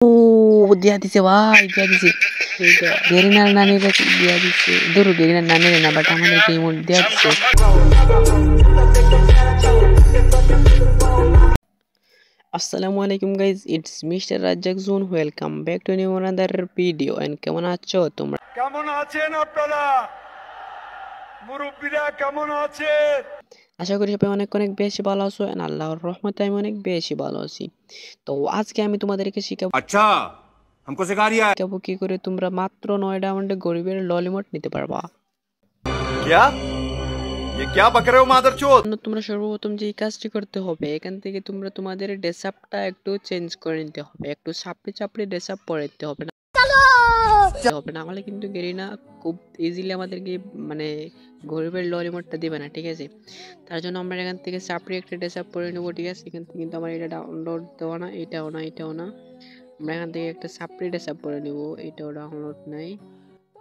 ও দিয়া দিছে ভাই, দিয়া দিছে। গেরিনার নানির দিয়া দিছে, ধরো গেরিনার নানির না, বাট আমাদেরকে ইমোট দিয়া দিছে। আসসালামু আলাইকুম guys, it's mister Razzak zone. Welcome back to new another video. And কেমন আছো তোমরা? কেমন আছেন আপনারা? মুরব্বীরা কেমন আছেন? আশা করি সবাই অনেক অনেক বেশি ভালো আছো। এন্ড আল্লাহর রহমতে আমি অনেক বেশি ভালো আছি। তো আজকে আমি তোমাদেরকে শিখাবো আচ্ছা हमको सिखा रिया है কি করে তোমরা মাত্র 9 ডায়মন্ডে গরিবের ললিমট নিতে পারবা। क्या? ये क्या बक रहे हो मादरचोद? তোমরা সর্বপ্রথম যে কাজটি করতে হবে, এখান থেকে তোমরা তোমাদের ড্রেসআপটা একটু চেঞ্জ করে নিতে হবে, একটু চাপড়ি চাপড়ি ড্রেসআপ পরে নিতে হবে, না হলে কিন্তু গেরিনা খুব ইজিলি আমাদেরকে মানে গরিবের ললিমটটা দিবে না, ঠিক আছে? তার জন্য আমরা এখান থেকে চাপড়ি একটা ড্রেসআপ পরে নেবো, ঠিক আছে? এখান থেকে কিন্তু আমার এটা ডাউনলোড দেওয়া না, এটাও না, এটাও না। আমরা এখান থেকে একটা চাপড়ি ড্রেসআপ পরে নেবো, এটাও ডাউনলোড নাই।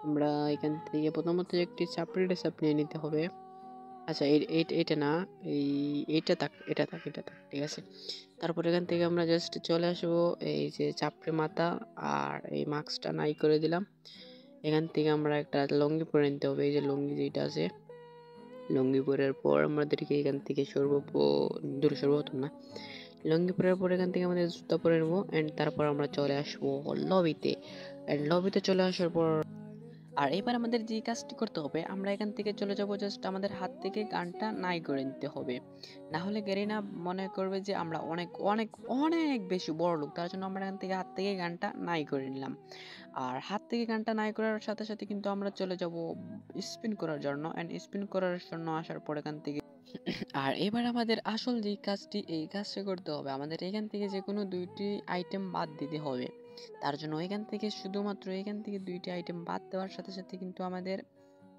আমরা এখান থেকে প্রথমত একটি চাপড়ি ড্রেসআপ নিয়ে নিতে হবে। আচ্ছা, এইটা না, এইটা থাক, এটা থাক, এটা থাক, ঠিক আছে? তারপর এখান থেকে আমরা জাস্ট চলে আসবো এই যে চাপড়ে মাথা, আর এই মাস্কটা নাই করে দিলাম। এখান থেকে আমরা একটা লুঙ্গি পরে নিতে হবে, এই যে লুঙ্গি যেটা আছে, লুঙ্গি পরার পর আমাদেরকে এখান থেকে সর্বপ্রথম না, লুঙ্গি পরার পর এখান থেকে আমাদের জুতা পরে নেবো। অ্যান্ড তারপর আমরা চলে আসবো লবিতে। অ্যান্ড লবিতে চলে আসার পর আর এবার আমাদের যে কাজটি করতে হবে, আমরা এখান থেকে চলে যাব, জাস্ট আমাদের হাত থেকে গানটা নাই করে নিতে হবে, না হলে গেরিনা মনে করবে যে আমরা অনেক অনেক অনেক বেশি বড় লোক। তার জন্য আমরা এখান থেকে হাত থেকে গানটা নাই করে নিলাম। আর হাত থেকে গানটা নাই করার সাথে সাথে কিন্তু আমরা চলে যাব স্পিন করার জন্য। অ্যান্ড স্পিন করার জন্য আসার পর এখান থেকে আর এবার আমাদের আসল যে কাজটি, এই কাজটা করতে হবে, আমাদের এখান থেকে যে কোনো দুইটি আইটেম বাদ দিতে হবে। তার জন্য এখান থেকে শুধুমাত্র এখান থেকে দুইটি আইটেম বাদ দেওয়ার সাথে সাথে কিন্তু আমাদের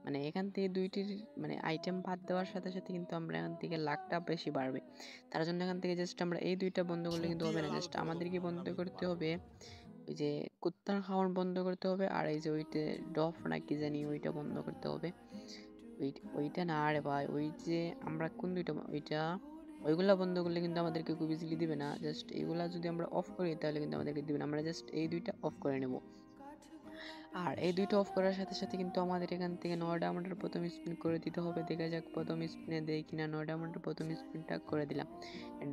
মানে এখান থেকে দুইটির মানে আইটেম বাদ দেওয়ার সাথে সাথে কিন্তু আমরা এখান থেকে লাখটা বেশি বাড়বে। তার জন্য এখান থেকে জাস্ট আমরা এই দুইটা বন্ধ করলে কিন্তু হবে না, জাস্ট আমাদেরকে বন্ধ করতে হবে ওই যে কুত্তার খাওয়ান বন্ধ করতে হবে, আর এই যে ওইটা ডফ না কি জানি ওইটা বন্ধ করতে হবে। ওইটা না রে ভাই, ওই যে আমরা কোন দুইটা, ওইগুলা বন্ধ করলে কিন্তু আমাদেরকে খুব ইজিলি দিবে না। জাস্ট এইগুলা যদি আমরা অফ করি তাহলে কিন্তু আমাদেরকে দিবে না। আমরা জাস্ট এই দুইটা অফ করে নেব। আর এই দুইটা অফ করার সাথে সাথে কিন্তু আমাদের এখান থেকে 9 ডায়মন্ডের প্রথম স্পিন করে দিতে হবে। দেখা যাক প্রথম স্পিনে দেয় কিনা। 9 ডায়মন্ডের প্রথম স্পিনটা করে দিলাম।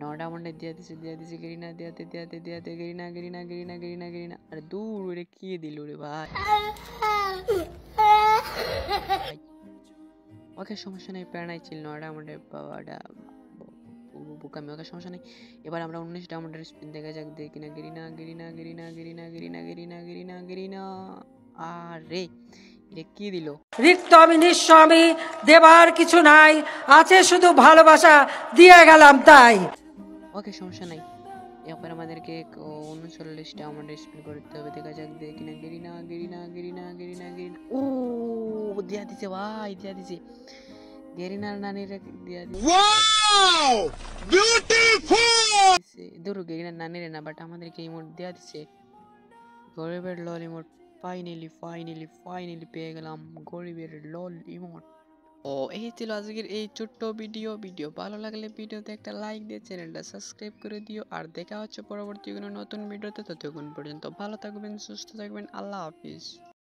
9 ডায়মন্ডে দিয়ে দিছে গেরিনা, দিয়াতে গেরিনা। আরে দূর ওরে কি দিল রে ভাই। ওকে সমস্যা নেই, প্যারা নাই, চিল। 9 ডায়মন্ডের পাওয়াটা বুকামি, ওকে সমস্যা নেই। এবার আমরা 19 ডায়মন্ডের স্পিন দেখা যাক দেয় কিনা। গেরিনা। আরে এটা কি দিল? রিক্ত আমি নিঃস্ব, আমি দেবার কিছু নাই, আছে শুধু ভালোবাসা, দিয়ে গেলাম তাই। ওকে সমস্যা নাই। এরপর আমাদেরকে 39 ডায়মন্ডের স্পিন করতে হবে, দেখা যাক দেয় কিনা। গেরিনা। ও দিয়া দিছে ভাই, দিয়া দিছে। গেরিনার নানির দিয়া দিছে। Wow beautiful. ধরো গেরিনার নানির না, বাট আমাদেরকে ইমোট দিয়া দিছে। গরিবের লল ইমোট ফাইনালি পেয়ে গেলাম গরিবের লল ইমোট। ও এই ছিল আজকের এই ছোট্ট ভিডিও ভালো লাগলে ভিডিওতে একটা লাইক দিয়ে চ্যানেলটা সাবস্ক্রাইব করে দিও। আর দেখা হচ্ছে পরবর্তী কোনো নতুন ভিডিওতে। ততক্ষণ পর্যন্ত ভালো থাকবেন, সুস্থ থাকবেন, আল্লাহ হাফিজ।